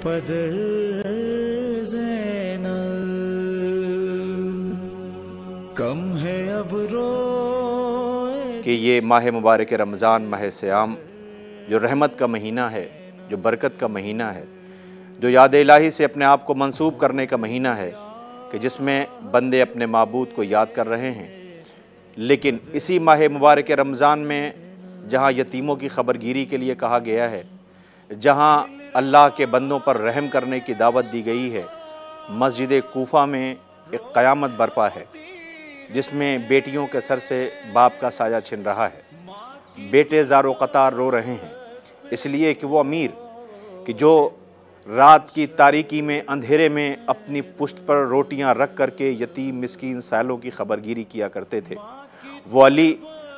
पदर ज़ैनब कम है अब रोए कि ये माह मुबारक रमज़ान, माह सियाम, जो रहमत का महीना है, जो बरकत का महीना है, जो याद इलाही से अपने आप को मंसूब करने का महीना है, कि जिसमें बंदे अपने माबूद को याद कर रहे हैं। लेकिन इसी माह मुबारक रमज़ान में जहाँ यतीमों की खबरगिरी के लिए कहा गया है, जहाँ अल्लाह के बंदों पर रहम करने की दावत दी गई है, मस्जिद कूफा में एक क़यामत बरपा है जिसमें बेटियों के सर से बाप का साया छिन रहा है। बेटे ज़ारो क़तार रो रहे हैं इसलिए कि वो अमीर कि जो रात की तारीकी में, अंधेरे में अपनी पुश्त पर रोटियां रख करके यतीम मिस्कीन सालों की खबरगिरी किया करते थे। वो अली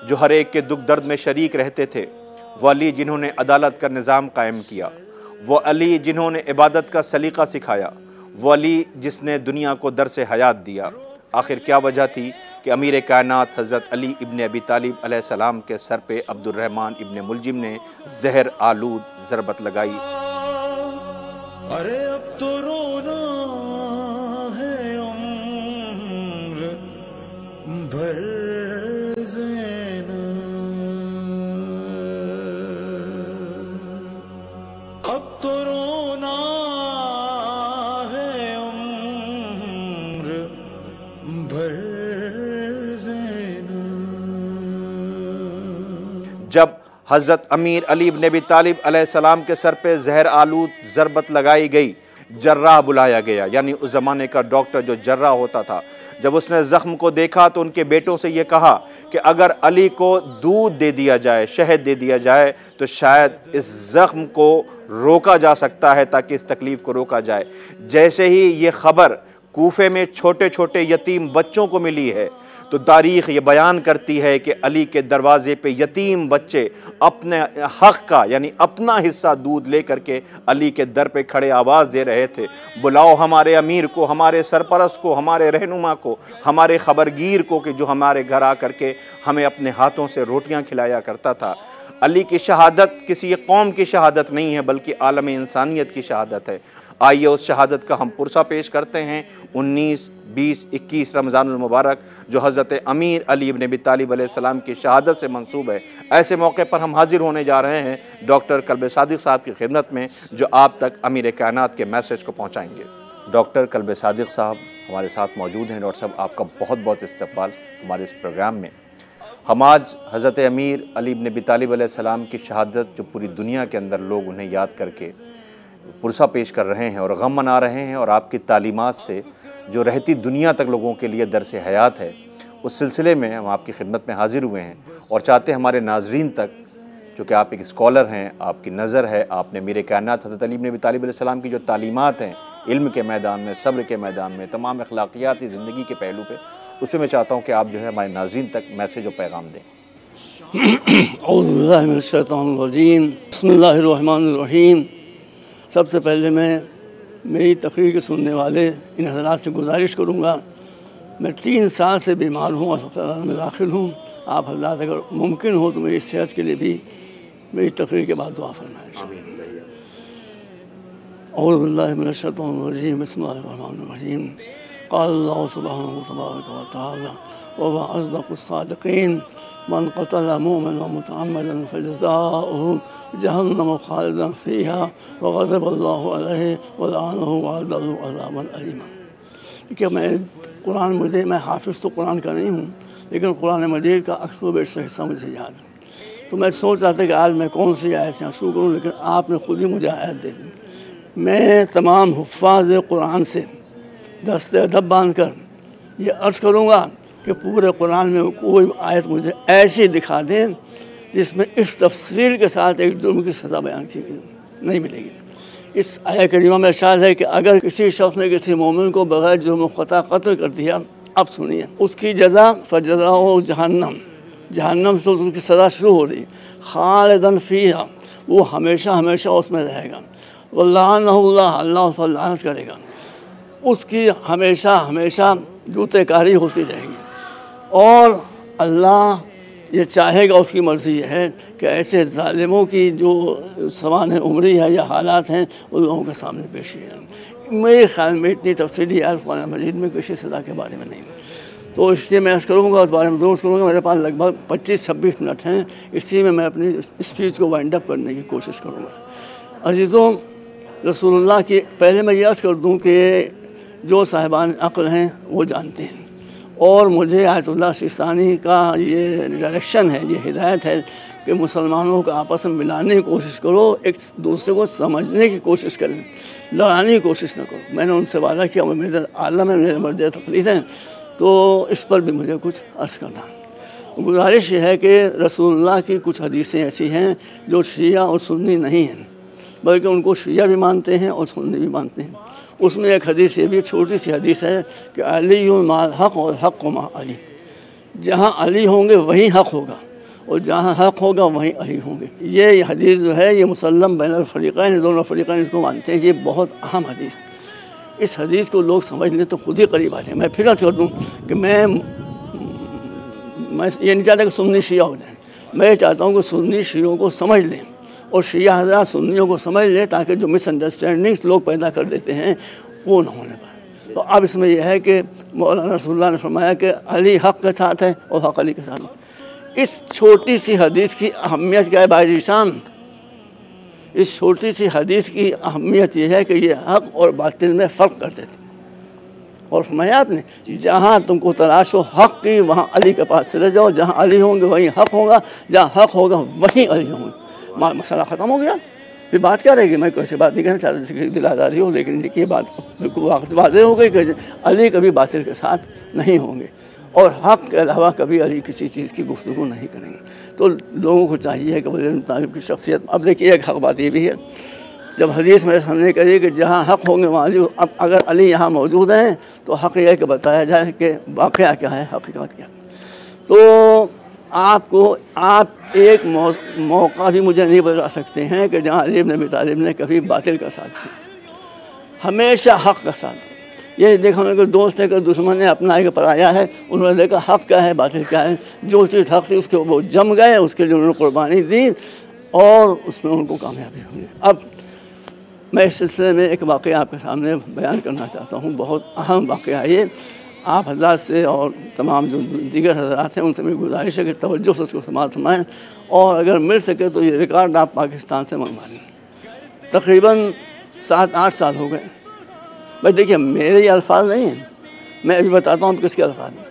जो हर एक के दुख दर्द में शरीक रहते थे, वो अली जिन्होंने अदालत का निज़ाम कायम किया, वो अली जिन्होंने इबादत का सलीक़ा सिखाया, वो अली जिसने दुनिया को दर्स हयात दिया। आखिर क्या वजह थी कि अमीर कायनात हज़रत अली इब्न अबी तालिब अलैहिस्सलाम के सर पे अब्दुर्रहमान इब्न मुलजिम ने जहर आलूद ज़रबत लगाई। अरे अब तो रोना है उम्र भर ज़ैनब, अब तो रोना है उम्र भर ज़ैनब। जब हज़रत अमीर अली इब्न अबी तालिब अलैहिस्सलाम के सर पे जहर आलूद ज़रबत लगाई गई, जर्राह बुलाया गया, यानी उस ज़माने का डॉक्टर जो जर्राह होता था। जब उसने ज़ख्म को देखा तो उनके बेटों से ये कहा कि अगर अली को दूध दे दिया जाए, शहद दे दिया जाए, तो शायद इस ज़ख्म को रोका जा सकता है, ताकि इस तकलीफ़ को रोका जाए। जैसे ही ये ख़बर कूफे में छोटे छोटे यतीम बच्चों को मिली है, तो तारीख़ ये बयान करती है कि अली के दरवाज़े पे यतीम बच्चे अपने हक़ का, यानी अपना हिस्सा दूध ले करके अली के दर पे खड़े आवाज़ दे रहे थे, बुलाओ हमारे अमीर को, हमारे सरपरस्त को, हमारे रहनुमा को, हमारे खबरगीर को, कि जो हमारे घर आ करके हमें अपने हाथों से रोटियां खिलाया करता था। अली की शहादत किसी कौम की शहादत नहीं है, बल्कि आलम इंसानियत की शहादत है। आइए उस शहादत का हम पुरसा पेश करते हैं। 19, 20, 21 रमज़ानुल मुबारक जो हज़रत अमीर अली इब्न अबी तालिब अलैहिस्सलाम की शहादत से मंसूब है, ऐसे मौके पर हम हाजिर होने जा रहे हैं डॉक्टर कल्ब सादिक साहब की खिदमत में, जो आप तक अमीर कायनात के मैसेज को पहुँचाएँगे। डॉक्टर कल्ब सादिक साहब हमारे साथ मौजूद हैं। डॉक्टर साहब, आपका बहुत बहुत इस्तक़बाल हमारे इस प्रोग्राम में। हम आज हज़रत अमीर अली इब्न अबी तालिब अलैहिस्सलाम की शहादत, जो पूरी दुनिया के अंदर लोग उन्हें याद करके पुरसा पेश कर रहे हैं और गम मना रहे हैं, और आपकी तालीमात से जो रहती दुनिया तक लोगों के लिए दर्स हयात है, उस सिलसिले में हम आपकी खिदमत में हाजिर हुए हैं और चाहते हैं हमारे नाजरीन तक, चूँकि आप एक स्कॉलर हैं, आपकी नज़र है, आपने अमीर कायनात हज़रत अली इब्न अबी तालिब अलैहिस्सलाम की जो तालीमात हैं इल्म के मैदान में, सब्र के मैदान में, तमाम अखलाकियाती ज़िंदगी के पहलू पे, उस पर मैं चाहता हूँ कि आप जो है हमारे नाज़रीन तक मैसेज और पैगाम दें। औज़ु बिल्लाहि मिनश शैतानिर रजीम, बिस्मिल्लाहिर रहमानिर रहीम। सबसे पहले मैं मेरी तकरीर के सुनने वाले इन हज़रात से गुजारिश करूँगा, मैं 3 साल से बीमार हूँ, अस्पताल में दाखिल हूँ। आप हज़रात अगर मुमकिन हो तो मेरी सेहत के लिए भी मेरी तकरीर के बाद दुआ फरमाएं। औज़ु बिल्लाहि मिनश शैतानिर रजीम, बिस्मिल्लाहिर रहमानिर रहीम। क़ाल अल्लाहु सुब्हानहु व तआला व हुवा अस्दक़ुस सादिक़ीन मन क़तल मुमिनन मुतअम्मिदन फ़जज़ाउहु जहन्नम ख़ालिदन फ़ीहा व ग़ज़िब अल्लाहु अलैहि व लअनहु व अअद्द लहु अज़ाबन अलीमा। देखिए, मैं हाफ़िज़ तो कुरान का नहीं हूँ, लेकिन कुरान मजीद का अक्सर बेशतर हिस्सा मुझे याद है। तो मैं सोच रहा था कि आज मैं कौन सी आयत यहाँ शुरू करूँ, लेकिन आपने खुद ही मुझे आयत दे दी। मैं तमाम हुफ़ाज़ कुरान से दस्ते अदब बांध कर ये अर्ज़ करूँगा कि पूरे कुरान में कोई आयत मुझे ऐसी दिखा दें जिसमें इस तफसील के साथ एक जुर्म की सज़ा बयान की गई नहीं मिलेगी। इस आयत करीमा में इरशाद है कि अगर किसी शख्स ने किसी मोमिन को बग़ैर जुर्म ख़ता कत्ल कर दिया, अब सुनिए, उसकी जज़ा फ़जज़ाओ जहन्नम, जहन्नम से उसकी सज़ा शुरू हो रही, ख़ालिदन फ़ीहा, वो हमेशा हमेशा उसमें रहेगा, वल्लानहुल्लाह, अल्लाह उस पर लानत करेगा, उसकी हमेशा हमेशा जूतेकारी होती रहेगी, और अल्लाह ये चाहेगा, उसकी मर्ज़ी ये है कि ऐसे ज़ालिमों की जो समान उम्री है या हालात हैं उन लोगों के सामने पेश किया। मेरे ख्याल में इतनी तफसीली आयत कुरान मजीद में किसी सज़ा के बारे में नहीं, तो इसलिए मैं करूँगा उस बारे में दुरुस्त करूँगा। मेरे पास लगभग 25-26 मिनट हैं, इसलिए में मैं अपनी स्पीच को वाइंड अप करने की कोशिश करूँगा। अज़ीज़ों, रसूलुल्लाह की पहले मैं ये अर्ज़ कर दूँ कि जो साहिबान अक़ल हैं वो जानते हैं, और मुझे आयतुल्लाह सिस्तानी का ये डायरेक्शन है, ये हिदायत है कि मुसलमानों को आपस में मिलाने की कोशिश करो, एक दूसरे को समझने की कोशिश करें, लड़ाने की कोशिश न करो। मैंने उनसे वादा किया, वो मेरे आलम है, मेरे मर्ज़ तक़लीद हैं, तो इस पर भी मुझे कुछ अर्ज़ करना। गुजारिश ये है कि रसूलुल्लाह की कुछ हदीसें ऐसी हैं जो शिया और सुन्नी नहीं हैं, बल्कि उनको शिया भी मानते हैं और सुन्नी भी मानते हैं। उसमें एक हदीस ये भी छोटी सी हदीस है कि अली माल हक़ और हक़ मा अली, जहाँ अली होंगे वहीं हक़ होगा और जहाँ हक़ होगा वहीं अली होंगे। ये हदीस जो है ये मुसल्लम बैन अल फ़रीक़ैन, दोनों फ़रीक़ैन इसको मानते हैं, ये बहुत अहम हदीस है। इस हदीस को लोग समझ लें तो खुद ही करीब आ जाए। मैं फिर अर्ज़ कर दूँ कि मैं ये नहीं चाहता कि सुन्नी शिया हो जाए, मैं चाहता हूँ कि सुन्नी शियों को समझ लें और शिया हज़रात सुन्नियों को समझ लें, ताकि जो मिसअंडरस्टैंडिंग्स लोग पैदा कर देते हैं वो ना होने पाए। तो अब इसमें यह है कि मौलाना रसूलुल्लाह ने फरमाया कि अली हक़ के साथ है और हक़ अली के साथ है। इस छोटी सी हदीस की अहमियत क्या है भाई शान? इस छोटी सी हदीस की अहमियत यह है कि ये हक़ और बातिल में फ़र्क कर देती, और फरमाया आपने जहाँ तुमको तलाश हो हक़ की वहाँ अली के पास चले जाओ, जहाँ अली होंगे वहीं हक़ होगा, जहाँ हक़ होगा वहीं अली होंगे। मसला ख़त्म हो गया, फिर बात क्या रहेगी? मैं कैसे बात नहीं करना चाहता जैसे दिलादारी हो, लेकिन देखिए बात बिल्कुल वाज़ेह हो गई कि अली कभी बातिल के साथ नहीं होंगे और हक़ के अलावा कभी अली किसी चीज़ की गुफ्तगू नहीं करेंगे। तो लोगों को चाहिए कि अली तालिब की शख्सियत, अब देखिए एक हक़ बात ये भी है, जब हदीस मेरे सामने करिए कि जहाँ हक़ होंगे वहाँ अली, अब अगर अली यहाँ मौजूद हैं तो हक़ यह कि बताया जाए कि वाक़या क्या है, हक़ीक़त क्या है। तो आप एक मौका भी मुझे नहीं बता सकते हैं कि जहाँ अली इब्न अबी तालिब ने कभी बातिल का साथ दिया, हमेशा हक़ का साथ दिया। ये देखा उनके दोस्त है कि दुश्मन ने अपना एक पराया है, उन्होंने देखा हक़ क्या है बातिल क्या है, जो चीज़ हक़ थी उसके वो जम गए, उसके लिए उन्होंने कुर्बानी दी और उसमें उनको कामयाबी हुई। अब मैं इस सिलसिले में एक वाक़या आपके सामने बयान करना चाहता हूँ, बहुत अहम वाक़या ये। आप हज़रात से और तमाम जो दीगर हज़रात हैं उनसे मेरी गुजारिश है कि तवज्जो से उसको समाअत फरमाएं, और अगर मिल सके तो ये रिकॉर्ड आप पाकिस्तान से मंगवा लें। तकरीबन 7-8 साल हो गए भाई, देखिए मेरे ये अल्फाज नहीं हैं, मैं अभी बताता हूँ किसके अल्फाज हैं।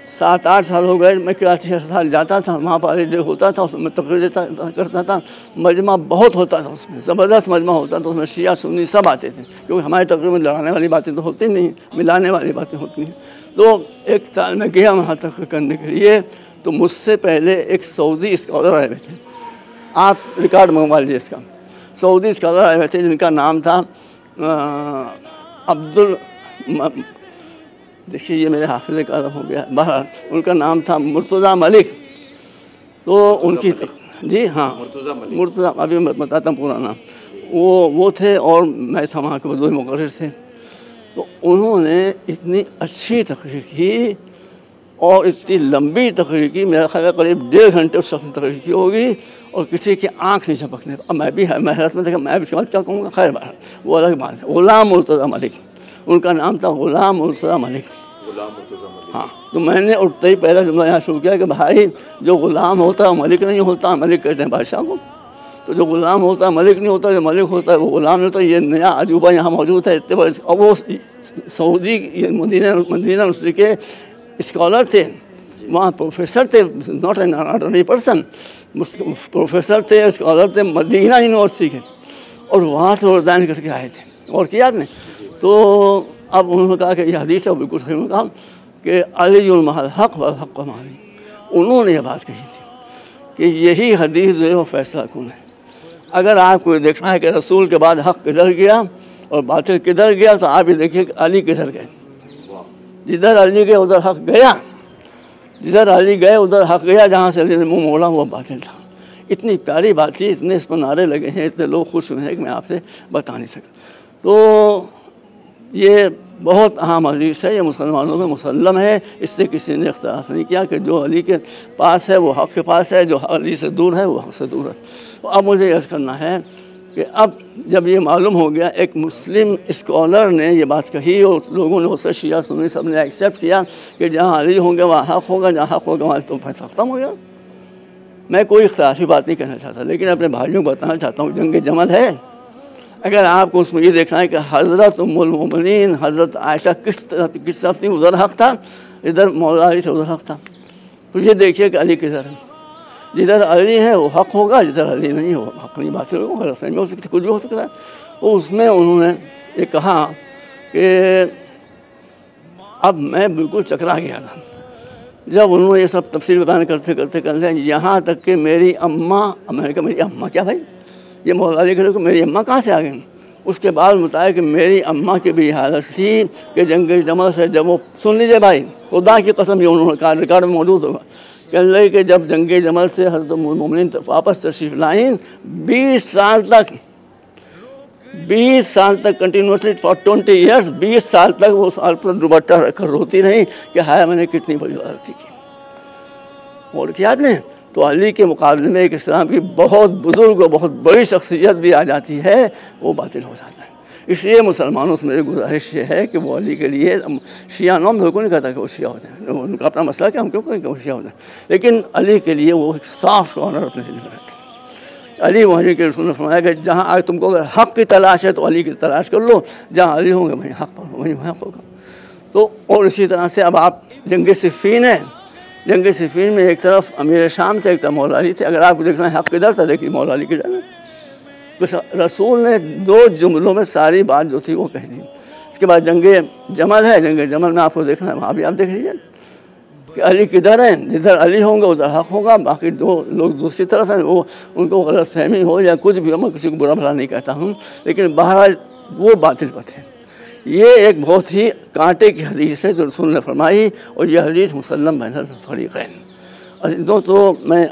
7-8 साल हो गए, मैं कराची हर साल जाता था, वहाँ पर डे होता था, उसमें तकरीर देता करता था, मजमा बहुत होता था, उसमें ज़बरदस्त मजमा होता था, उसमें शिया सुन्नी सब आते थे, क्योंकि हमारे तकरीर में लड़ाने वाली बातें तो होती नहीं, मिलाने वाली बातें होती हैं। तो एक साल में गया वहाँ तकरीर करने के लिए, तो मुझसे पहले एक सऊदी स्कॉलर आए हुए थे, आप रिकॉर्ड मंगवा लीजिए इसका। सऊदी स्कॉलर आए हुए थे जिनका नाम था अब्दुल, देखिए ये मेरे हाफिज़े का हो गया, बहरहाल उनका नाम था मुर्तज़ा मलिक। तो उनकी जी हाँ मुर्तज़ा, अभी मैं बताता हूँ पूरा नाम, वो थे और मैं था वहाँ के बदूई मुक़र्रिर थे। तो उन्होंने इतनी अच्छी तकरीर की और इतनी लंबी तकरीर की, मेरा ख्याल है करीब 1.5 घंटे उस शख्स ने तकरीर की होगी, और किसी की आँख नहीं झपकने। अब मैं भी हैरत में देखा, मैं भी क्या कहूँगा, खैर बात वो अलग बात है। ग़ुलाम मुर्तज़ा मलिक उनका नाम था, ग़ुलाम मुर्तज़ा मलिक। हाँ, तो मैंने उठते ही पहला जुमला यहाँ शुरू किया कि भाई जो ग़ुलाम होता है मलिक नहीं होता, मलिक कहते हैं बादशाह को, तो जो ग़ुलाम होता है मलिक नहीं होता, जो मलिक होता है वो ग़ुलाम नहीं होता। ये नया अजूबा यहाँ मौजूद है इतने बड़े, और वो सऊदी मदीना यूनिवर्सिटी के स्कॉलर थे, वहाँ प्रोफेसर थे, not an ordinary person, professor थे, स्कॉलर थे मदीना यूनिवर्सिटी के, और वहाँ से वरदान करके आए थे। और किया आपने तो अब उन्होंने कहा कि यह हदीस है, बिल्कुल सही कहा कि अलीउल महल हक़ व हक़ माली। उन्होंने ये बात कही थी कि यही हदीस जो है वो फैसला कौन है। अगर आपको देखना है कि रसूल के बाद हक़ किधर गया और बातिल किधर गया, तो आप ये देखिए कि अली किधर गए। जिधर अली गए उधर हक़ गया, जिधर अली गए उधर हक़ गया, जहाँ से अली ने मुँह मोड़ा हुआ बातिल था। इतनी प्यारी बात थी, इतने इस पर नारे लगे हैं, इतने लोग खुश हुए हैं कि मैं आपसे बता नहीं सकता। तो ये बहुत अहम हदीस है, ये मुसलमानों में मुसल्लम है, इससे किसी ने इख्तिलाफ नहीं किया कि जो अली के पास है वो हक़ के पास है, जो अली से दूर है वो हक़ से दूर है। तो अब मुझे अर्ज़ करना है कि अब जब ये मालूम हो गया, एक मुस्लिम स्कॉलर ने ये बात कही और लोगों ने उससे शिया सुन्नी सब ने एक्सेप्ट किया कि जहाँ अली होंगे वहाँ हक़ होगा, जहाँ हक़ होगा वहाँ तो फैसला ख़त्म हो गया। मैं कोई इख्तिलाफी बात नहीं कहना चाहता, लेकिन अपने भाइयों को बताना चाहता हूँ जंग जमल है, अगर आपको उसमें ये देखना है कि हज़रत उम्मुल मोमिनीन हज़रत आयशा किस तरफ थी, उधर हक़ था, इधर मौला अली से उधर हक़ था, तो ये देखिए कि अली किधर है। जिधर अली है वो हक़ होगा, जिधर अली नहीं हो हक़ नहीं, बात होगा, गलतफहमी हो सकती, कुछ भी हो सकता है। तो उसमें उन्होंने ये कहा कि अब मैं बिल्कुल चकरा गया था जब उन्होंने ये सब तफसील बयान करते करते यहाँ तक कि मेरी अम्मा, मैंने कहा मेरी अम्मा क्या भाई, ये मौला अली के मेरी अम्मा कहाँ से आ गई। उसके बाद बताया कि मेरी अम्मा की भी हालत थी कि जंग जमल से जब वो, सुन लीजिए भाई, खुदा की कसम, ये उन्होंने कहा, रिकॉर्ड में मौजूद होगा, कह रहे कि जब जंग जमल से हज़रत उम्मुल मोमिनीन वापस तशरीफ़ लाइन, 20 साल तक कंटिन्यूसली फॉर 20 ईयर्स, 20 साल तक वो साल पर दुपट्टा रखकर रोती रही कि हाय मैंने कितनी बड़ी गलती की। और क्या आपने तो अली के मुकाबले में एक इस्लाम की बहुत बुज़ुर्ग और बहुत बड़ी शख्सियत भी आ जाती है, वो बातिल हो जाता है। इसलिए मुसलमानों से मेरी गुजारिश ये है कि वो अली के लिए, शिया नाम बिल्कुल नहीं कहता कि वो शिया होते हैं, उनका अपना मसला क्या, हम क्यों कहें कि वो शिया होते हैं, लेकिन अली के लिए वो एक साफ कॉर्नर अपने दिल में रखें। अली वही के रसूल ने फरमाया कि जहाँ आज तुमको अगर हक़ की तलाश है तो अली की तलाश कर लो, जहाँ अली होंगे वहीं हक़ पर वहीं हक़ होगा। तो और इसी तरह से अब आप जंग सिफ़ीन है, जंग सिफ़ीन में एक तरफ अमीर शाम थे, एक तरफ मौला अली थे। अगर आपको देखना है हक़ किधर था, देखिए मौला अली किधर है। बस रसूल ने 2 जुमलों में सारी बात जो थी वो कह दी। इसके बाद जंग जमल है, जंग जमल में आपको देखना है, वहाँ भी आप देख लीजिए कि अली किधर है, जिधर अली होंगे उधर हक़ होगा, बाकी 2 लोग दूसरी तरफ हैं, वो उनको गलतफहमी हो या कुछ भी हो, मैं किसी को बुरा भला नहीं कहता हूँ, लेकिन बहरहाल वो बातिल पथ है। ये एक बहुत ही कांटे की हदीस है जो रसूल ने फरमाई, और यह हदीस मुसल्लम बैनल फरीक़ैन। तो मैं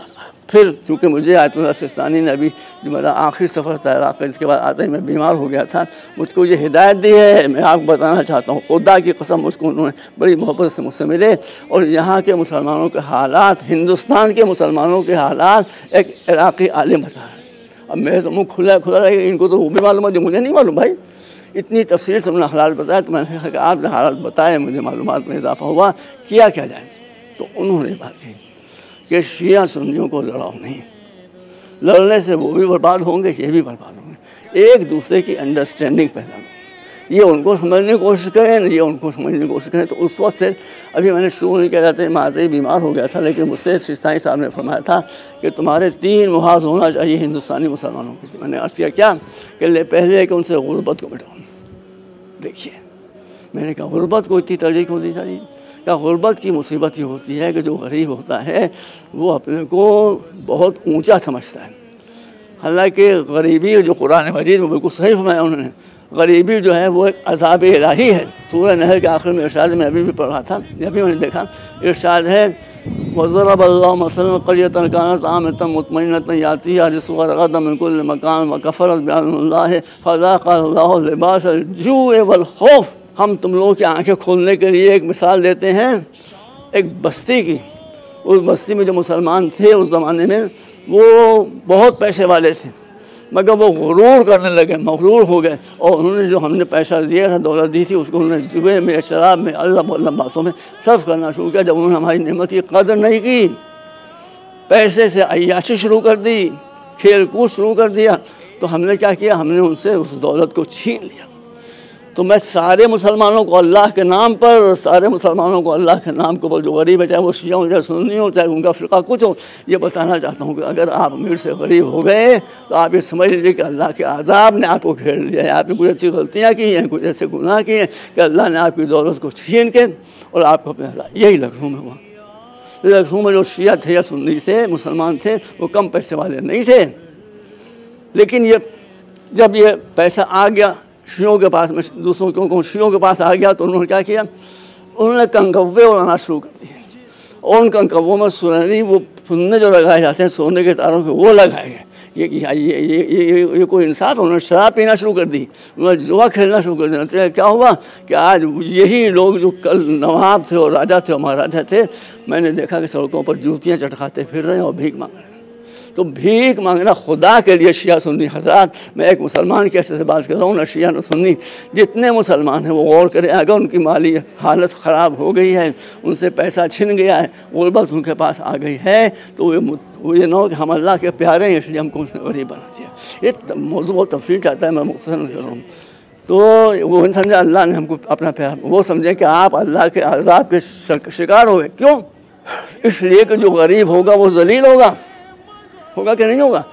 फिर, चूँकि मुझे आयतुल्लाह सिस्तानी ने अभी जो मेरा आखिरी सफ़र था इराक़ का, जिसके बाद आते ही मैं बीमार हो गया था, मुझको ये हिदायत दी है, मैं आपको बताना चाहता हूँ, खुदा की कसम मुझको उन्होंने बड़ी मोहब्बत से मुझसे मिले, और यहाँ के मुसलमानों के हालात, हिंदुस्तान के मुसलमानों के हालात एक इराक़ी आलिम बता है। अब मेरे तो मुँह खुला रहेगा, इनको तो वो भी मालूम है जो मुझे नहीं मालूम। भाई इतनी तफसील से उन्होंने हालात बताया, तो मैंने कहा कि आपने हालात बताए, मुझे मालूमात में इजाफा हुआ, किया क्या जाए। तो उन्होंने बात कही कि शिया सुन्नियों को लड़ाओ नहीं, लड़ने से वो भी बर्बाद होंगे, ये भी बर्बाद होंगे, एक दूसरे की अंडरस्टैंडिंग पैदा करो, ये उनको समझने की कोशिश करें, ये उनको समझने की कोशिश करें। तो उस वक्त से अभी मैंने शुरू नहीं किया जाते, मैं आते ही बीमार हो गया था, लेकिन मुझसे सिस्तानी साहब ने फरमाया था कि तुम्हारे 3 मुहाज होना चाहिए हिंदुस्तानी मुसलमानों के। मैंने अर्ज़ किया क्या, कि पहले कि उनसे गुर्बत को मिटाओ। देखिए मैंने कहा गुर्बत को इतनी तरजीह क्यों दी जा रही, क्या गुर्बत की मुसीबत ये होती है कि जो गरीब होता है वो अपने को बहुत ऊंचा समझता है। हालांकि गरीबी जो कुरान मजीद में बिल्कुल सही फरमाया उन्होंने, गरीबी जो है वो एक अज़ाब इलाही है। सूरह नहल के आखिर में इरशाद में अभी भी पढ़ रहा था, अभी मैंने देखा, इरशाद है वज़रबल्लाहु मसलन क़रियतन कानत आमनतन मुतमइन्नतन यातिहा रिज़्क़ुहा रग़दन मिन कुल्लि मकान व कफ़रत बिअनल्लाहि फ़ज़ाक़ल्लाहु लिबासल जूइ वल खौफ़। हम तुम लोगों की आंखें खोलने के लिए एक मिसाल देते हैं एक बस्ती की। उस बस्ती में जो मुसलमान थे उस ज़माने में वो बहुत पैसे वाले थे, मगर वो गुरूर करने लगे, मगरूर हो गए, और उन्होंने जो हमने पैसा दिया था, दौलत दी थी, उसको उन्होंने जुए में, शराब में, अल्लाह बातों में सर्फ करना शुरू किया। जब उन्होंने हमारी नेमत की कदर नहीं की, पैसे से अय्याशी शुरू कर दी, खेल कूद शुरू कर दिया, तो हमने क्या किया, हमने उनसे उस दौलत को छीन लिया। तो मैं सारे मुसलमानों को अल्लाह के नाम पर, सारे मुसलमानों को अल्लाह के नाम को, जो गरीब है, चाहे वो शिया हो, चाहे सुन्नी हो, चाहे उनका फ़िरक़ा कुछ हो, ये बताना चाहता हूँ कि अगर आप अमीर से गरीब हो गए तो आप ये समझ लीजिए कि अल्लाह के आज़ाब ने आपको घेर लिया है। आपने कुछ अच्छी गलतियाँ की हैं, कुछ ऐसे गुनाह किए हैं कि अल्लाह ने आपकी दौलत को छीन के और आपको अपने, यही लखनऊ में हुआ। लखनऊ में जो शिया थे या सुन्नी थे, मुसलमान थे, वो कम पैसे वाले नहीं थे, लेकिन ये जब ये पैसा आ गया शियों के पास में, दूसरों को शियों के पास आ गया, तो उन्होंने क्या किया, उन्होंने कंकव्वे उड़ाना शुरू कर दिए, और उन कंकव्वों में सुनहरी वो फुन्ने जो लगाए जाते हैं सोने के तारों के, वो लगाए गए ये कोई इंसाफ है? उन्होंने शराब पीना शुरू कर दी, उन्होंने जुआ खेलना शुरू कर दिया। तो क्या हुआ कि आज यही लोग जो कल नवाब थे और राजा थे और महाराजा थे, मैंने देखा कि सड़कों पर जूतियाँ चटकाते फिर रहे हैं और भीख मांग रहे हैं। तो भीख मांगना खुदा के लिए शिया सुन्नी हज़रात, मैं एक मुसलमान के ऐसे से बात कर रहा हूँ, ना शिया न सुन्नी, जितने मुसलमान हैं वो गौर करें। अगर उनकी माली हालत ख़राब हो गई है, उनसे पैसा छिन गया है, गुर्बत उनके पास आ गई है, तो वो ये ना हो कि हम अल्लाह के प्यारे हैं इसलिए हमको उसने गरीब बना दिया। ये मौजूद बहुत तफसील चाहता है, मैं मुख्तसर कर रहा हूँ। तो वो नहीं समझा अल्लाह ने हमको अपना प्यार, वो समझे कि आप अल्लाह के अज़ाब के शिकार हो गए। क्यों? इसलिए कि जो गरीब होगा वो जलील होगा कि नहीं होगा?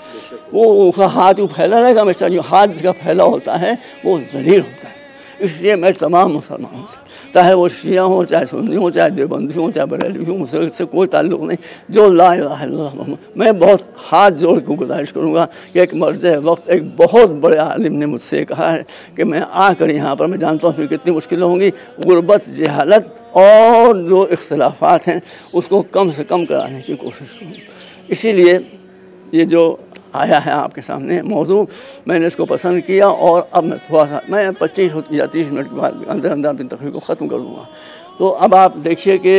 वो उसका हाथ यूँ फैला रहेगा हमेशा, जो हाथ जिसका फैला होता है वो जलील होता है। इसलिए मैं तमाम मुसलमानों से, चाहे वो शिया हो, चाहे सुन्नी हो, चाहे देवबंदी हो, चाहे बरेलवी हो, मुझसे इससे कोई ताल्लुक़ नहीं, जो ला इलाहा इल्लल्लाह, मैं बहुत हाथ जोड़ के गुजारिश करूँगा कि एक मर्ज़ वक्त एक बहुत बड़े आलिम ने मुझसे कहा है कि मैं आकर यहाँ पर, मैं जानता हूँ फिर कितनी मुश्किलें होंगी, गुर्बत, जहालत और जो इख्तिलाफ़ात हैं उसको कम से कम कराने की कोशिश करूँ। इसीलिए ये जो आया है आपके सामने मौजू, मैंने इसको पसंद किया और अब मैं थोड़ा सा, मैं 25 या 30 मिनट के बाद अंदर अंदर अपनी तकरीर को ख़त्म कर दूँगा। तो अब आप देखिए कि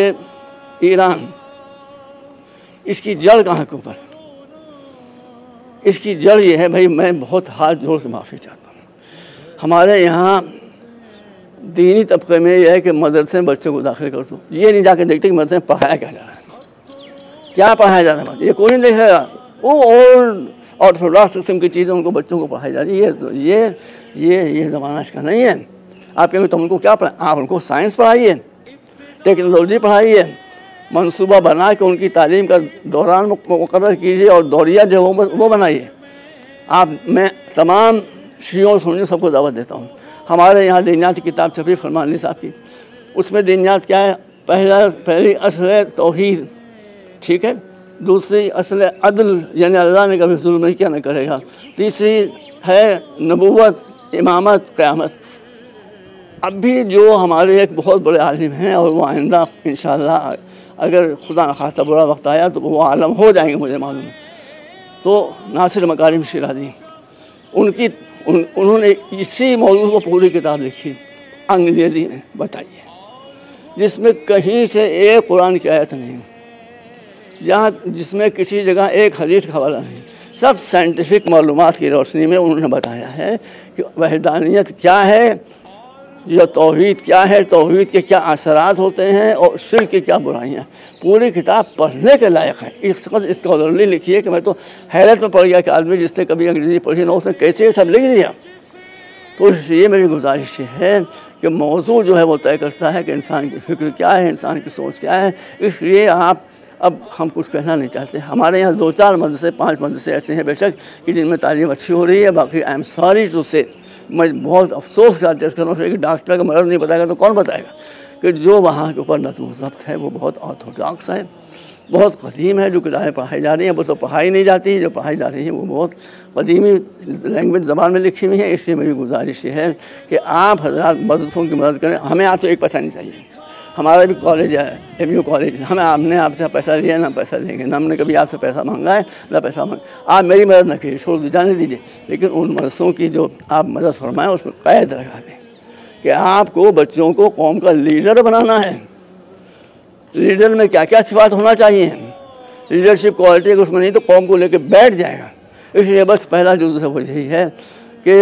ईरान, इसकी जड़ कहाँ के ऊपर? इसकी जड़ ये है भाई, मैं बहुत हाथ जोड़ के माफ़ी चाहता हूँ। हमारे यहाँ दीनी तबके में यह है कि मदरसे में बच्चों को दाखिल कर दो, ये नहीं जाके देखते कि मदरसे में पढ़ाया क्या जा रहा है, क्या पढ़ाया जा रहा है, ये कोई नहीं देखेगा। वो ओल्ड ऑर्थोडॉक्स किस्म की चीज़ें उनको बच्चों को पढ़ाई जा रही है। ये ज़माना इसका नहीं है। आप कहेंगे तो उनको क्या पढ़ाएं? आप उनको साइंस पढ़ाइए, टेक्नोलॉजी पढ़ाइए, मंसूबा बना के उनकी तालीम का दौरान मुकर्रर कीजिए और दौरिया जो वो बनाइए। मैं तमाम शियों सुनियों सबको दावत देता हूँ। हमारे यहाँ दीनियात की किताब छपी फरमान अली साहब की, उसमें दीनियात क्या है? पहली असल तौहीद, ठीक है, दूसरी असल अदल, यानी अल्लाह ने कभी जुल्म नहीं किया, न करेगा। तीसरी है नबूवत, इमामत, क़यामत। अब भी जो हमारे एक बहुत बड़े आलिम हैं और वो आइंदा इंशाअल्लाह अगर खुदा न खास्ता बुरा वक्त आया तो वो आलम हो जाएंगे, मुझे मालूम है। तो नासिर मकारिम शिराज़ी, उन्होंने इसी मौजूद को पूरी किताब लिखी अंग्रेज़ी में, बताइए, जिसमें कहीं से एक कुरान की आयत नहीं, जिसमें किसी जगह एक हदीस का हवाला नहीं, सब साइंटिफिक मालूमात की रोशनी में उन्होंने बताया है कि वहदानियत क्या है, जो तौहीद क्या है, तौहीद के क्या असरात होते हैं और शिर्क की क्या बुराइयाँ। पूरी किताब पढ़ने के लायक है। इस वक्त स्कॉलरली लिखी है कि मैं तो हैरत में पड़ गया कि आदमी जिसने कभी अंग्रेज़ी पढ़ी ना उसने कैसे सब लिख दिया। तो इसलिए मेरी गुजारिश है कि मौजू जो है वो तय करता है कि इंसान की फ़िक्र क्या है, इंसान की सोच क्या है। इसलिए अब हम कुछ कहना नहीं चाहते। हमारे यहाँ 2-4 मदरसे 5 मदरसे ऐसे हैं बेशक कि जिनमें तालीम अच्छी हो रही है, बाकी आई एम सॉरी टू से, मैं बहुत अफसोस का अर्ज़ कर रहा हूँ कि डॉक्टर का मर्ज़ नहीं बताएगा तो कौन बताएगा कि जो वहाँ के ऊपर नज़्म ज़ब्त है वो बहुत ऑर्थोडॉक्स है, बहुत कदीम है। जो किताबें पढ़ाई जा रही हैं वो तो पढ़ाई नहीं जाती, जो पढ़ाई जा रही है वो बहुत कदीमी लैंग्वेज ज़बान में लिखी हुई है। इसलिए मेरी गुजारिश ये है कि आप हज़रात मदरसों की मदद करें। हमें आपसे एक पैसा नहीं चाहिए, हमारा भी कॉलेज है, MU कॉलेज, हमने आपसे पैसा लिया ना पैसा लेंगे, ना हमने कभी आपसे पैसा मांगा है ना पैसा मांगा। आप मेरी मदद न कीजिए, छोड़ जाने दीजिए, लेकिन उन मदरसों की जो आप मदद फरमाएँ उसमें कैद लगा दें कि आपको बच्चों को कौम का लीडर बनाना है। लीडर में क्या क्या सिफात होना चाहिए, लीडरशिप क्वालिटी अगर उसमें नहीं तो कौम को लेकर बैठ जाएगा। इसलिए बस पहला जो वो यही है कि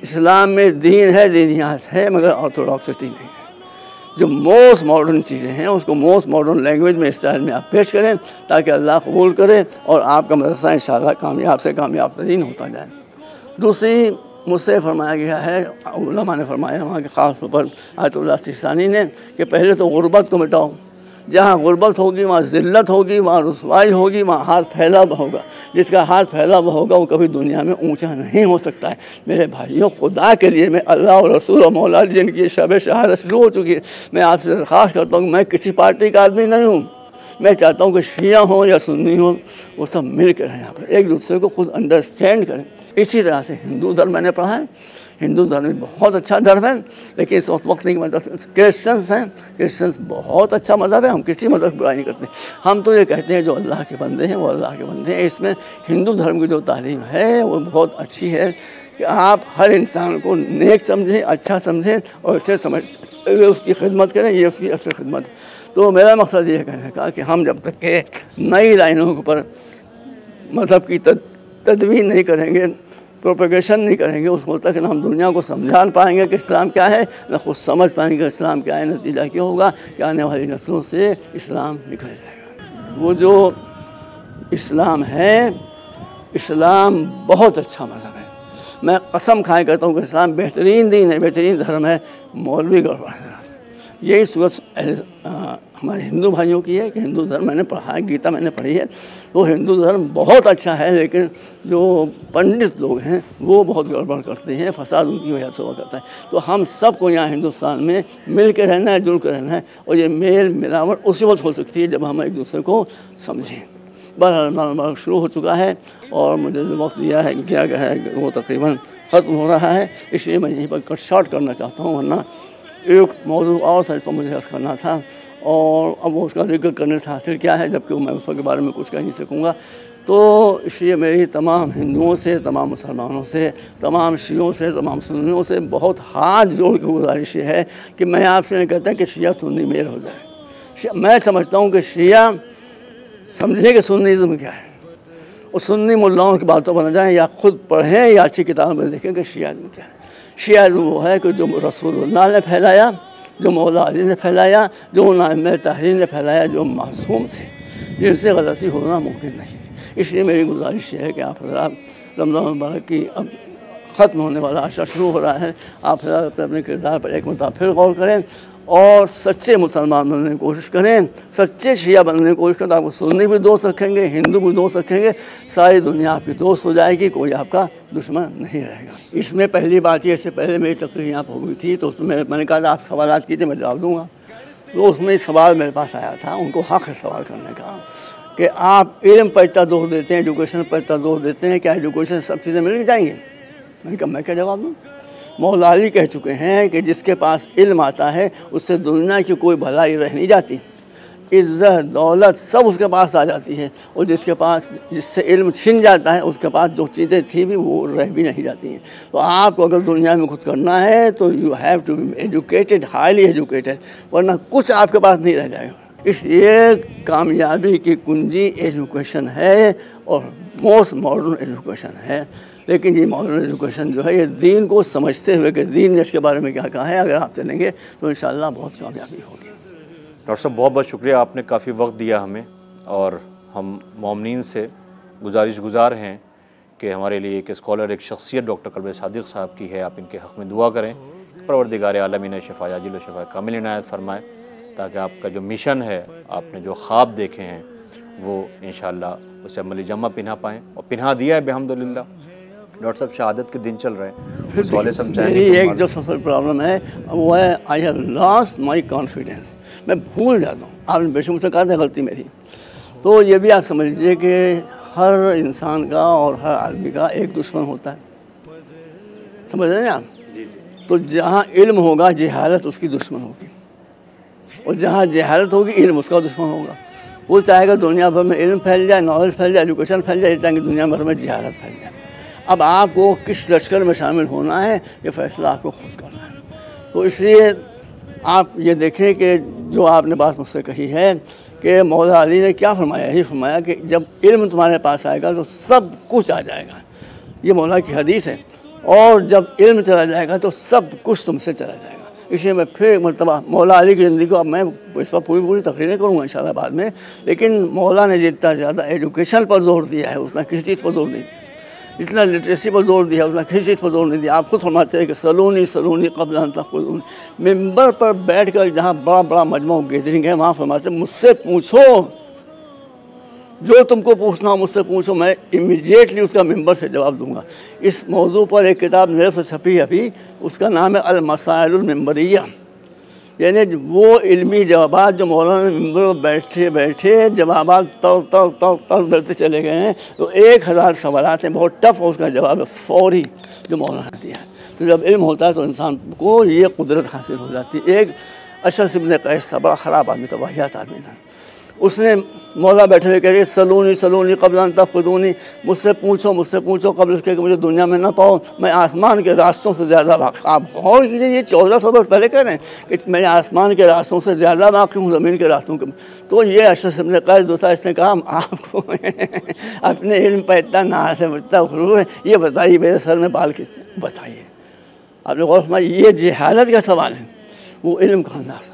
इस्लाम में दीन है, दीनियात है, मगर ऑर्थोडॉक्सिटी नहीं है। जो मोस्ट मॉडर्न चीज़ें हैं उसको मोस्ट मॉडर्न लैंग्वेज में, स्टाइल में आप पेश करें ताकि अल्लाह कबूल करे और आपका मदरसा इंशाअल्लाह कामयाब से कामयाब तरीन होता जाए। दूसरी मुझसे फरमाया गया है, उलमा ने फरमाया वहाँ के ख़ास तौर पर आयतुल्लाह सिस्तानी ने, कि पहले तो गुर्बत को मिटाओ। जहाँ गुर्बत होगी वहाँ ज़िल्लत होगी, वहाँ रुसवाई होगी, वहाँ हाथ फैला हुआ होगा। जिसका हाथ फैला हुआ होगा वो कभी दुनिया में ऊंचा नहीं हो सकता है। मेरे भाइयों, खुदा के लिए मैं अल्लाह और रसूल और मौला जिनकी शब शहादत शुरू हो चुकी है, मैं आपसे दरख्वास्त करता हूँ, मैं किसी पार्टी का आदमी नहीं हूँ। मैं चाहता हूँ कि शिया हो या सुन्नी हो, वो सब मिल कर रहें, यहाँ पर एक दूसरे को खुद अंडरस्टैंड करें। इसी तरह से हिंदू धर्म मैंने पढ़ा है हिंदू धर्म भी बहुत अच्छा धर्म है, लेकिन इस वक्त नहीं मतलब क्रिश्चियंस हैं, क्रिश्चियंस बहुत अच्छा मज़हब है। हम किसी मज़हब की बुराई नहीं करते, हम तो ये कहते हैं जो अल्लाह के बंदे हैं वो अल्लाह के बंदे हैं। इसमें हिंदू धर्म की जो तालीम है वो बहुत अच्छी है कि आप हर इंसान को नेक समझें, अच्छा समझें और अच्छे समझ उसकी खिदमत करें, ये उसकी अच्छी खिदमत। तो मेरा मकसद ये कहने का कि हम जब तक के नई लाइनों के ऊपर मज़हब की तदवीन नहीं करेंगे, प्रोपेगेशन नहीं करेंगे, उस वक्त तक ना हम दुनिया को समझा पाएंगे कि इस्लाम क्या है, ना खुद समझ पाएंगे कि इस्लाम क्या है। नतीजा क्या होगा कि आने वाली नस्लों से इस्लाम निकल जाएगा। वो जो इस्लाम है, इस्लाम बहुत अच्छा मज़हब है। मैं कसम खाए कहता हूँ कि इस्लाम बेहतरीन दीन है, बेहतरीन धर्म है। मौलवी गड़बड़ है। यही सूरत हमारे हिंदू भाइयों की है कि हिंदू धर्म मैंने पढ़ा है, गीता मैंने पढ़ी है, तो हिंदू धर्म बहुत अच्छा है, लेकिन जो पंडित लोग हैं वो बहुत गड़बड़ करते हैं, फसाद उनकी वजह से हुआ करता है। तो हम सबको यहाँ हिंदुस्तान में मिल के रहना है, जुड़ कर रहना है, और ये मेल मिलावट उसी वक्त हो सकती है जब हम एक दूसरे को समझें। बहरहाल शुरू हो चुका है और मुझे जो वक्त दिया है किया गया है वो तकरीबन ख़त्म हो रहा है, इसलिए मैं यहीं पर कट शॉर्ट करना चाहता हूँ, वरना एक मौजूद और सच पर मुझे अर्ज़ करना था और अब उसका जिक्र करने से हासिल क्या है, जबकि मैं उसके बारे में कुछ कह नहीं सकूँगा। तो इसलिए मेरी तमाम हिंदुओं से, तमाम मुसलमानों से, तमाम शियों से, तमाम सुन्नियों से बहुत हाथ जोड़ के गुजारिश है कि मैं आपसे नहीं कहता कि शिया सुन्नी मेल हो जाए। मैं समझता हूँ कि शिया समझे कि सुन्नीज़्म क्या है, और सुन्नी मुल्लाओं की बातों पर न जाएँ, या खुद पढ़ें या अच्छी किताब में देखें कि शियाइज़्म क्या है। शियाइज़्म वो है कि जो रसूलुल्लाह ने फैलाया, जो मौला अली ने फैलाया, जो इमाम ताहरीर ने फैलाया, जो मासूम थे, जिनसे गलती होना मुमकिन नहीं। इसलिए मेरी गुजारिश है कि आप हज़रात रमज़ान मुबारक की अब ख़त्म होने वाला अरसा शुरू हो रहा है, आप हज़रात अपने किरदार पर एक मरतबा फिर गौर करें और सच्चे मुसलमान बनने की कोशिश करें, सच्चे शिया बनने की कोशिश करें। तो आपको सुन्नी भी दोस्त रखेंगे, हिंदू भी दोस्त रखेंगे, सारी दुनिया आपकी दोस्त हो जाएगी, कोई आपका दुश्मन नहीं रहेगा। इसमें पहली बात ये, इससे पहले मेरी तकरीर यहाँ पर हो गई थी, तो उसमें मैंने कहा आप सवाल कीजिए, मैं जवाब दूँगा। तो उसमें सवाल मेरे पास आया था, उनको हक़ है सवाल करने का कि आप इल्म पर इतना जोर देते हैं, एजुकेशन पर इतना जोर देते हैं, क्या एजुकेशन सब चीज़ें मिल जाएंगी? मैंने कहा मैं क्या जवाब दूँ? मौला अली कह चुके हैं कि जिसके पास इल्म आता है उससे दुनिया की कोई भलाई रह नहीं जाती, इज़्ज़त दौलत सब उसके पास आ जाती है, और जिससे इल्म छिन जाता है उसके पास जो चीज़ें थी भी वो रह भी नहीं जाती हैं। तो आपको अगर दुनिया में कुछ करना है तो you have to be educated, highly educated, वरना कुछ आपके पास नहीं रह जाएगा। इसलिए कामयाबी की कुंजी एजुकेशन है और मोस्ट मॉडर्न एजुकेशन है। लेकिन ये मॉडर्न एजुकेशन जो है ये दीन को समझते हुए कि दीन ने इसके बारे में क्या कहा है, अगर आप चलेंगे तो इंशाअल्लाह बहुत कामयाबी होगी। डॉक्टर साहब बहुत बहुत शुक्रिया, आपने काफ़ी वक्त दिया हमें, और हम मोमिनीन से गुजारिश हैं कि हमारे लिए एक स्कॉलर, एक शख्सियत डॉक्टर कल्बे सादिक साहब की है, आप इनके हक़ में दुआ करें, परवरदिगार आलमीन ने शफ़ा आजिल शफ़ा कामिल इनायत फरमाए, ताकि आपका जो मिशन है, आपने जो ख्वाब देखे हैं वो इंशाअल्लाह उसे अमली जमा पिन्हा पाएँ, और पिन्हा दिया है बेहम्दुलिल्लाह। डॉक्टर साहब शहादत के दिन चल रहे हैं, उस वाले समझाएंगे। मेरी एक जो सबसे प्रॉब्लम है वो है I have lost my confidence, मैं भूल जाता हूँ। आपने बेशक मुझसे कहा था गलती मेरी, तो ये भी आप समझ लीजिए कि हर इंसान का और हर आदमी का एक दुश्मन होता है, समझ रहे हैं आप? तो जहाँ इल्म होगा जहालत उसकी दुश्मन होगी, और जहाँ जहालत होगी इल्म उसका दुश्मन होगा। वो चाहेगा दुनिया भर में इल्म फैल जाए, नॉलेज फैल जाए, एजुकेशन फैल जाए, चाहेंगे दुनिया भर में जहालत फैल जाए। अब आपको किस लश्कर में शामिल होना है ये फ़ैसला आपको खुद करना है। तो इसलिए आप ये देखें कि जो आपने बात मुझसे कही है कि मौला अली ने क्या फरमाया, यही फरमाया कि जब इल्म तुम्हारे पास आएगा तो सब कुछ आ जाएगा, ये मौला की हदीस है, और जब इल्म चला जाएगा तो सब कुछ तुमसे चला जाएगा। इसलिए मैं फिर एक मरतबा मौला अली की ज़िंदगी को, अब मैं इस पर पूरी तकरीरें करूँगा इंशाअल्लाह बाद में, लेकिन मौला ने जितना ज़्यादा एजुकेशन पर जोर दिया है उतना किसी चीज़ पर जोर नहीं दिया, जितना लिटरेसी पर जोर दिया उतना किसी चीज़ पर जोर नहीं दिया। आप खुद फरमाते हैं कि सलूनी कब्ल अन तक़ूलून, मिंबर पर बैठ कर जहाँ बड़ा मजमा गैदरिंग है वहाँ फरमाते हैं मुझसे पूछो, जो तुमको पूछना हो मुझसे पूछो, मैं इमीडिएटली उसका मिंबर से जवाब दूंगा। इस मौजू पर एक किताब मेरे से छपी अभी, उसका नाम है अल मसाइलुल मिंबरिया, यानी वो इल्मी जवाबात जो मौलाना मिंबर पर बैठे बैठे जवाबात तर देते चले गए हैं। तो 1000 सवालात हैं, बहुत टफ, और उसका जवाब है फौरी जो मौलाना दिया है। तो जब इल्म होता है तो इंसान को ये कुदरत हासिल हो जाती है। एक अशअस इब्न कैस था, बड़ा ख़राब आदमी था, वाहियात आदमी था। उसने मौला बैठे हुए कह रहे सलूनी सलूनी कब्ल अन तफ़क़िदूनी, मुझसे पूछो कब्ल इसके कि मुझे दुनिया में ना पाओ, मैं आसमान के रास्तों से ज़्यादा वाक़िफ़। आप गौर कीजिए, ये 1400 वर्ष पहले कह रहे हैं कि मैं आसमान के रास्तों से ज़्यादा वाक़िफ़ हूँ ज़मीन के रास्तों के। तो ये अशअस इब्न कैस जो था, इसने कहा आपको अपने इल्म पर इतना नाज़ है, इतना गुरूर है, ये बताइए मेरे सर में बाल कितने, बताइए। आपने गौर फरमाया, ये जहालत का सवाल है, वो इल्म का अंदाज़।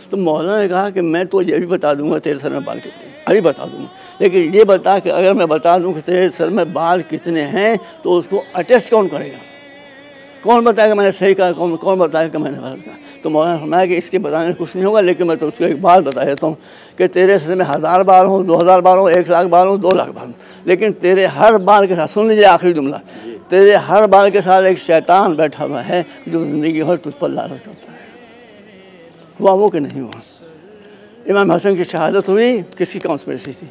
तो मौलाना ने कहा कि मैं तो ये भी बता दूंगा तेरे सर में बाल कितने हैं, अभी बता दूंगा, लेकिन ये बता कि अगर मैं बता दूं कि तेरे सर में बाल कितने हैं तो उसको अटेस्ट कौन करेगा, कौन बताएगा मैंने सही कहा, कौन बताएगा कि मैंने गलत कहा। तो मौलाना ने फरमाया कि इसके बताने से कुछ नहीं होगा, लेकिन मैं तो उसको एक बात बता देता हूँ कि तेरे सर में 1000 बाल हों, 2000 बाल हों, 1 लाख बाल हों, 2 लाख बाल हों, लेकिन तेरे हर बाल के साथ, सुन लीजिए आखिरी जुमला, तेरे हर बाल के साथ एक शैतान बैठा हुआ है जो ज़िंदगी भर तुझ पर लालच करता है। हुआ वो कि नहीं हुआ? इमाम हसन की शहादत हुई, किसकी कॉन्स्पिरेसी थी?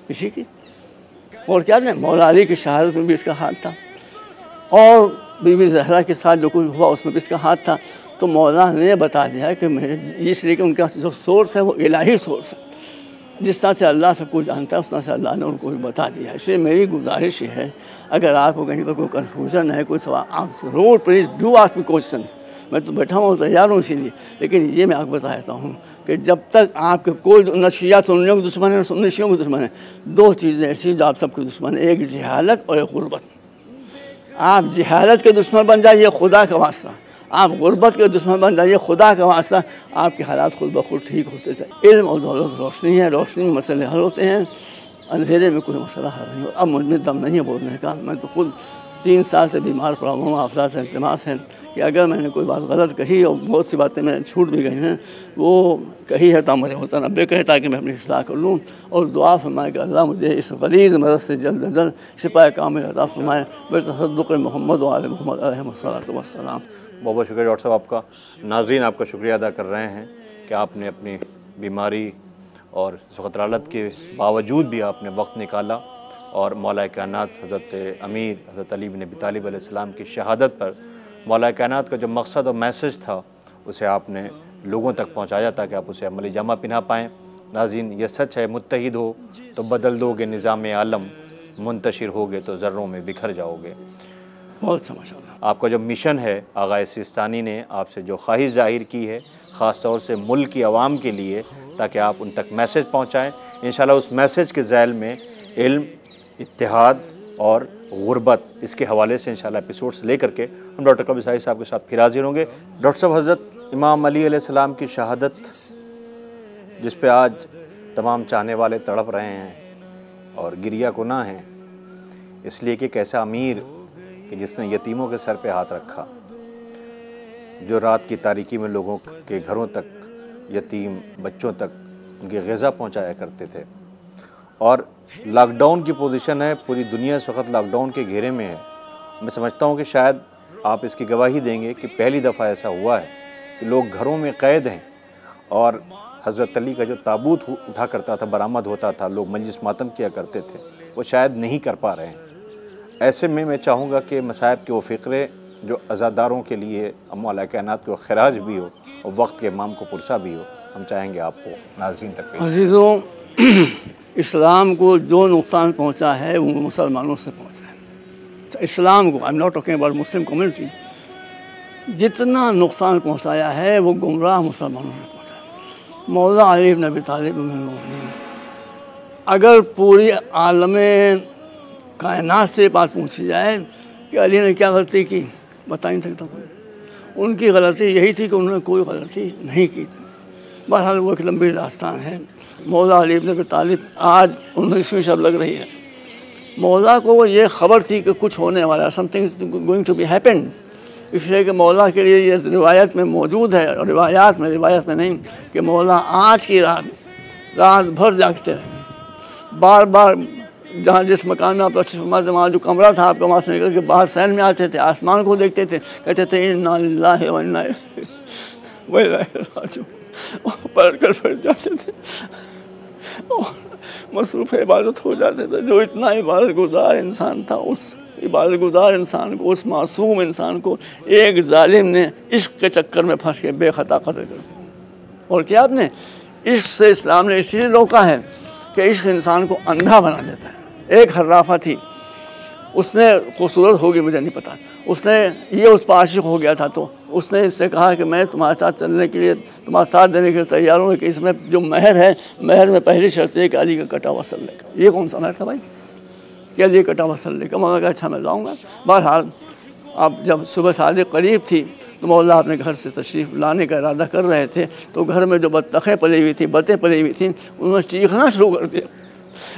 इसी की। और क्या नहीं, मौला अली की शहादत में भी इसका हाथ था, और बीबी ज़हरा के साथ जो कुछ हुआ उसमें भी इसका हाथ था। तो मौला ने बता दिया कि मेरे, इसलिए कि उनका जो सोर्स है वो इलाही सोर्स है, जिस तरह से अल्लाह सब कुछ जानता है उस तरह से अल्लाह ने उनको भी बता दिया। इसलिए मेरी गुजारिश है, अगर आपको कहीं पर कोई कन्फ्यूजन है, कोई सवाल, आप ज़रूर please do ask me question. मैं तो बैठा हूँ, तैयार हूँ इसीलिए। लेकिन ये मैं आपको बता देता हूँ कि जब तक आपके कोई न शिया सुन्नियों के दुश्मन है, न सुन्नी शियों के दुश्मन है, 2 चीज़ें ऐसी जो आप सबके दुश्मन है, एक जहालत और एक गुर्बत। आप जहालत के दुश्मन बन जाइए, खुदा का वास्ता, आप गुर्बत के दुश्मन बन जाइए, खुदा का वास्ता, आपके हालात खुद ब खुद ठीक होते थे। इल्म और दौलत रोशनी है, रोशनी में मसले हल होते हैं, अंधेरे में कोई मसला हल नहीं हो। अब मुझ में दम नहीं है बोलने का, मैं तो खुद 3 साल से बीमार पड़ा हूँ। आपसा से इल्तिमास है कि अगर मैंने कोई बात गलत कही, और बहुत सी बातें मैंने छूट भी गई हैं, वो कही है तो मुझे मुतनब्बे करें ताकि मैं अपनी इस्लाह कर लूँ। और दुआ फरमाए कि अल्लाह मुझे इस गलीज़ मरज़ से जल्द अज जल्द शिफाए कामिल अता फरमाए बतसद्दुक़ मोहम्मद व आले मोहम्मद अलैहिस्सलातु वस्सलाम। बहुत बहुत शुक्रिया डॉक्टर साहब आपका। नाज़रीन आपका शुक्रिया अदा कर रहे हैं कि आपने अपनी बीमारी और खतरालत के बावजूद भी आपने वक्त निकाला और मौला कायनात हज़रत अमीर हज़रत अली बिन अबी तालिब अलैहिस्सलाम की शहादत पर मौला कायनात का जो मकसद और मैसेज था उसे आपने लोगों तक पहुँचाया ताकि आप उसे अमली जामा पहना पाएँ। नाज़रीन ये सच है, मुत्तहिद हो तो बदल दोगे निज़ाम आलम, मुंतशिर होगे तो ज़र्रों में बिखर जाओगे। बहुत समझ आपका जो मिशन है, आगा सिस्तानी ने आपसे जो ख्वाहिश ज़ाहिर की है, ख़ास तौर से मुल्क की आवाम के लिए, ताकि आप उन तक मैसेज पहुँचाएँ। इंशाल्लाह उस मैसेज के ज़ैल में इल्म, इत्तिहाद और गुर्बत, इसके हवाले से इंशाल्लाह एपिसोड्स लेकर के हम डॉक्टर कबीर साहिब साहब के साथ फिर हाजिर होंगे। डॉक्टर साहब, हज़रत इमाम अली अलैहिस्सलाम की शहादत जिस पे आज तमाम चाहने वाले तड़प रहे हैं और गिरिया गुनाह हैं, इसलिए कि कैसा अमीर कि जिसने यतीमों के सर पे हाथ रखा, जो रात की तारीकी में लोगों के घरों तक, यतीम बच्चों तक उनकी ग़िज़ा पहुंचाया करते थे। और लॉकडाउन की पोजीशन है, पूरी दुनिया इस वक्त लॉकडाउन के घेरे में है। मैं समझता हूं कि शायद आप इसकी गवाही देंगे कि पहली दफ़ा ऐसा हुआ है कि लोग घरों में कैद हैं और हज़रत अली का जो ताबूत उठा करता था, बरामद होता था, लोग मजलिस मातम किया करते थे, वो शायद नहीं कर पा रहे हैं। ऐसे में मैं चाहूँगा कि मसाइब के वो फ़िक्रे जो अज़ादारों के लिए मौला कायनात को खराज भी हो और वक्त के इमाम को पुरसा भी हो, हम चाहेंगे आपको नाज़रीन तक। अज़ीज़ों, इस्लाम को जो नुकसान पहुंचा है वो मुसलमानों से पहुंचा है। इस्लाम को, I am not talking about Muslim community, जितना नुकसान पहुंचाया है वो गुमराह मुसलमानों ने पहुंचाया। मौला अली इब्न अबी तालिब मोमिन, अगर पूरी आलम कायनात से बात पूछी जाए कि अली ने क्या गलती की, बता नहीं सकता कोई। उनकी गलती यही थी कि उन्होंने कोई गलती नहीं की। बहरहाल वो एक लंबी दास्तान है। मौला अली इब्न अबी तालिब, आज 19वीं शब लग रही है, मौला को ये ख़बर थी कि कुछ होने वाला है, something is going to be happened. इसलिए कि मौला के लिए ये रिवायत में मौजूद है, और रिवायत में नहीं, कि मौला आज की रात भर जागते रहे। बार बार जहाँ जिस मकान में आप अच्छे फरमाते, वहाँ जो कमरा था आपका, वहाँ से निकल के बाहर सहन में आते थे, आसमान को देखते थे, कहते थे इन्ना लिल्लाहि व इन्ना इलैहि राजिऊन, पलट कर बैठ जाते थे और मसरूफ़ इबादत हो जाते थे। जो इतना इबादत गुजार इंसान था, इबादत गुजार इंसान को, उस मासूम इंसान को एक जालिम ने इश्क के चक्कर में फंस के बेखता कत्ल कर दिया। और क्या आपने इश्क से इस्लाम ने इसलिए रोका है कि इश्क इंसान को अंधा बना देता है। एक हर्राफा थी, उसने खूबसूरत होगी मुझे नहीं पता, उसने ये उस पर आशिक हो गया था, तो उसने इससे कहा कि मैं तुम्हारे साथ चलने के लिए, तुम्हारा साथ देने के लिए तैयार हूँ कि इसमें जो महर है, महर में पहली शर्त है कि अली का कटा हुआ सल्ले का। ये कौन सा महर था भाई कि अली कटा हुआ सल्ले का? मौला कहा अच्छा मैं लाऊँगा। बहरहाल अब जब सुबह शादी करीब थी तो मौला अपने घर से तशरीफ़ लाने का इरादा कर रहे थे, तो घर में जो बत्तखें पली हुई थी, बतें पली हुई थी, उन्होंने चीखना शुरू कर दिया।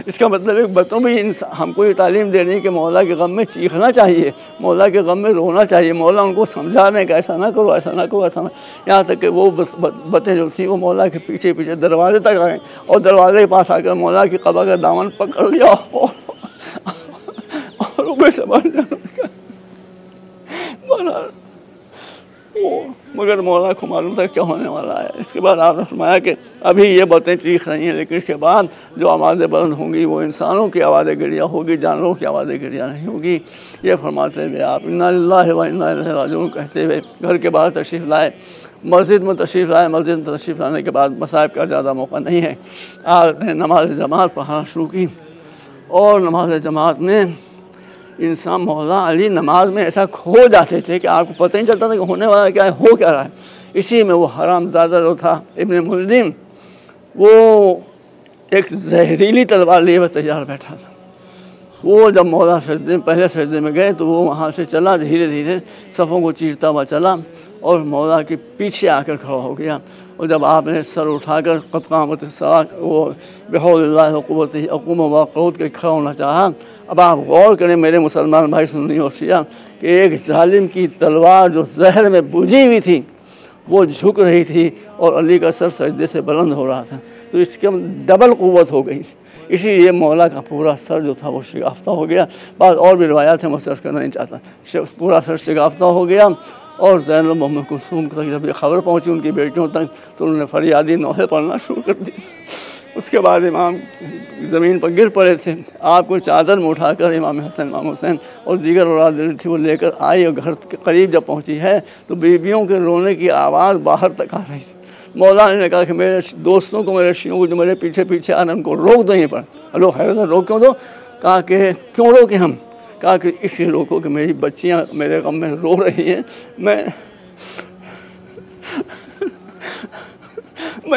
इसका मतलब है बतों भी हमको ये तालीम दे रही है कि मौला के गम में चीखना चाहिए, मौला के गम में रोना चाहिए। मौला उनको समझा रहे कि ऐसा ना करो, ऐसा ना करो, ऐसा ना। यहाँ तक कि वो बतें जो थी वो मौला के पीछे पीछे दरवाजे तक आए और दरवाजे के पास आकर मौला की कब्र का दामन पकड़ लिया और मगर मौला को मालूम था क्या होने वाला है। इसके बाद आपने फरमाया कि अभी ये बातें चीख रही हैं, लेकिन इसके बाद जो आवाज़ें बुलंद होंगी वो इंसानों की आवाज़ें गिरिया होगी, जानवरों की आवाज़ें गिरिया नहीं होगी। ये फरमाते हुए आप इन्ना लिल्लाहि व इन्ना इलैहि राजिऊन कहते हुए घर के बाहर तशरीफ़ लाए, मस्जिद में तशरीफ़ लाए। मस्जिद में तशरीफ़ लाने के बाद मसाइब का ज़्यादा मौका नहीं है, आपने नमाज जमात पढ़ाना शुरू की और नमाज जमात में इंसान मौला अली नमाज में ऐसा खो जाते थे कि आपको पता ही चलता था कि होने वाला क्या है, हो क्या रहा है। इसी में वो हरामज़ादा जो था इब्न मुल्जिम, वो एक जहरीली तलवार लिए हुए तैयार बैठा था। वो जब मौला सजदे पहले सजदे में गए तो वो वहाँ से चला, धीरे धीरे सफ़ों को चीरता हुआ चला और मौला के पीछे आकर खड़ा हो गया। और जब आपने सर उठाकर क़द क़ामत अस्सलाह वो बिहौलिल्लाहि व क़ुव्वतिही अक़ूमु व अक़ऊद के खड़ा होना चाहा। अब आप गौर करें मेरे मुसलमान भाई सुन्नी और शिया कि एक जालिम की तलवार जो जहर में बुझी हुई थी वो झुक रही थी और अली का सर सजदे से बुलंद हो रहा था, तो इसके डबल क़ुव्वत हो गई। इसीलिए मौला का पूरा सर जो था वो शिगाफ्ता हो गया। बाद और भी रिवायात है, मैं सर्च करना नहीं चाहता, पूरा सर शिगाफ्ता हो गया। और ज़ैनब मोहम्मद कुलसूम तक जब ये खबर पहुंची उनकी बेटियों तक तो उन्होंने फरियादी नौहे पढ़ना शुरू कर दी। उसके बाद इमाम ज़मीन पर गिर पड़े थे, आपको चादर में उठाकर इमाम हसन, इमाम हुसैन और दीगर औलाद थी वो लेकर आई और घर के करीब जब पहुंची है तो बीवियों के रोने की आवाज़ बाहर तक आ रही थी। मौलाना ने कहा कि मेरे दोस्तों को, मेरे शियों को जो मेरे पीछे पीछे आ रहे हैं उनको रोक दो यहीं पर। हेलो हैरत, रोक क्यों दो? कहा कि क्यों रोके हम? कहा कि इसलिए रोको कि मेरी बच्चियाँ मेरे गम में रो रही हैं, मैं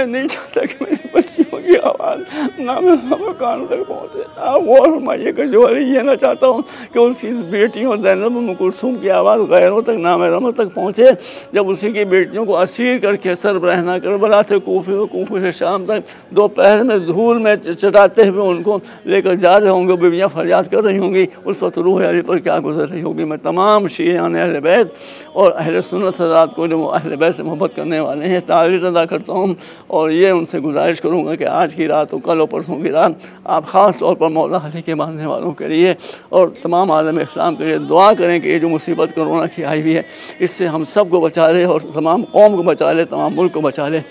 नहीं चाहता कि मेरी बच्चियों की आवाज़ ना मैं कानों तक पहुँचे। आप गौर फरमाइए कि जो अली ये ना चाहता हूँ कि उसकी बेटियों ज़ैनब उम्म कुलसूम की आवाज़ गैरों तक, नामहरमों तक पहुँचे। जब उसी की बेटियों को असीर करके सरबराह करबला से कूफे से शाम तक दोपहर में धूल में चटाते हुए उनको लेकर जा रहे होंगे, बीवियाँ फरियाद कर रही होंगी, उस वक्त रूह अली पर क्या गुजर रही होगी। मैं तमाम शियाने अहले बैत और अहले सुन्नत हज़रात को जो अहले बैत से मोहब्बत करने वाले हैं तारीफ़ अदा करता हूँ और ये उनसे गुजारिश करूँगा कि आज की रात और कल और परसों की रात आप ख़ास तौर पर मौला अली के मानने वालों के लिए और तमाम आलम इस्लाम के लिए दुआ करें कि ये जो मुसीबत कोरोना की आई हुई है इससे हम सब को बचा ले और तमाम कौम को बचा ले, तमाम मुल्क को बचा ले।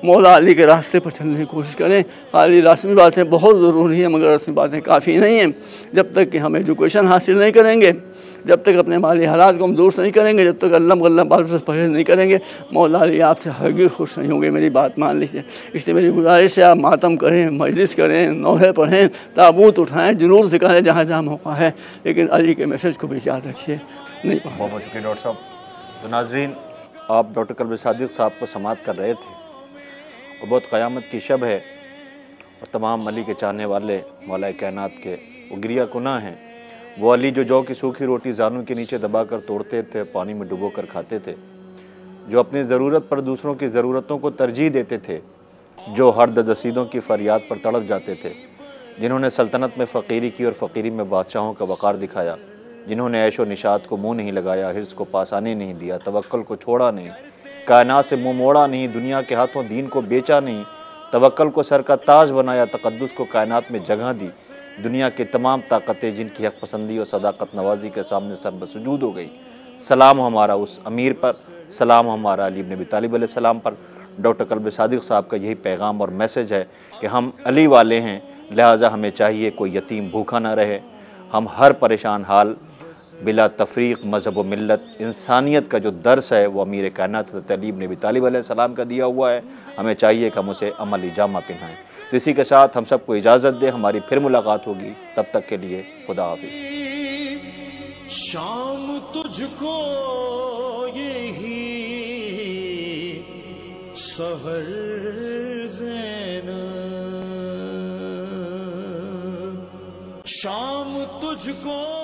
मौला अली के रास्ते पर चलने की कोशिश करें। खाली रस्मी बातें बहुत ज़रूरी है मगर रस्मी बातें काफ़ी नहीं हैं। जब तक कि हम एजुकेशन हासिल नहीं करेंगे, जब तक अपने माली हालात को हम दुरुस्त नहीं करेंगे, जब तक अल्लाह गल्ला बात से परहेज़ नहीं करेंगे, मौला अली आपसे हरगिज़ खुश नहीं होंगे। मेरी बात मान लीजिए। इसलिए मेरी गुजारिश है आप मातम करें, मजलिस करें, नौहे पढ़ें, ताबूत उठाएँ, जुलूस दिखाएँ जहाँ जहाँ मौका है, लेकिन अली के मैसेज को भी याद रखिए। नहीं, बहुत शुक्रिया डॉक्टर साहब। तो नाज़रीन, आप डॉक्टर कल्बे सादिक साहब को समाअत कर रहे थे और बहुत क़यामत की शब है और तमाम अली के चाहने वाले मौला कायनात के वो गिरिया कुना हैं। वो अली जो जौ की सूखी रोटी जानू के नीचे दबाकर तोड़ते थे, पानी में डुबो कर खाते थे, जो अपनी ज़रूरत पर दूसरों की ज़रूरतों को तरजीह देते थे, जो हर दसीदों की फरियाद पर तड़प जाते थे, जिन्होंने सल्तनत में फ़कीरी की और फ़कीरी में बादशाहों का वक़ार दिखाया, जिन्होंने ऐशो निशात को मुँह नहीं लगाया, हिर्स को पासानी नहीं दिया, तवक्कल को छोड़ा नहीं, कायनात से मुँह मोड़ा नहीं, दुनिया के हाथों दीन को बेचा नहीं, तवक्कल को सर का ताज बनाया, तक़द्दुस को कायनात में जगह दी। दुनिया की तमाम ताकतें जिनकी हक़ पसंदी और सदाकत नवाजी के सामने सरबसुजूद हो गई। सलाम हमारा उस अमीर पर, सलाम हमारा अली इब्न अबी तालिब अलैहिस्सलाम पर। डॉक्टर कल्बे सादिक साहब का यही पैगाम और मैसेज है कि हम अली वाले हैं, लिहाजा हमें चाहिए कोई यतीम भूखा ना रहे। हम हर परेशान हाल बिला तफरीक मज़हब व मिल्लत। इंसानियत का जो दर्स है वो अमीर कायनात हज़रत अली इब्न अबी तालिब अलैहिस्सलाम का दिया हुआ है। हमें चाहिए कि हम उसे अमली जामा पहनाएं। तो इसी के साथ हम सबको इजाज़त दें, हमारी फिर मुलाकात होगी, तब तक के लिए खुदा हाफ़िज़। शाम तुझको यही सहर ज़ैनब, शाम तुझको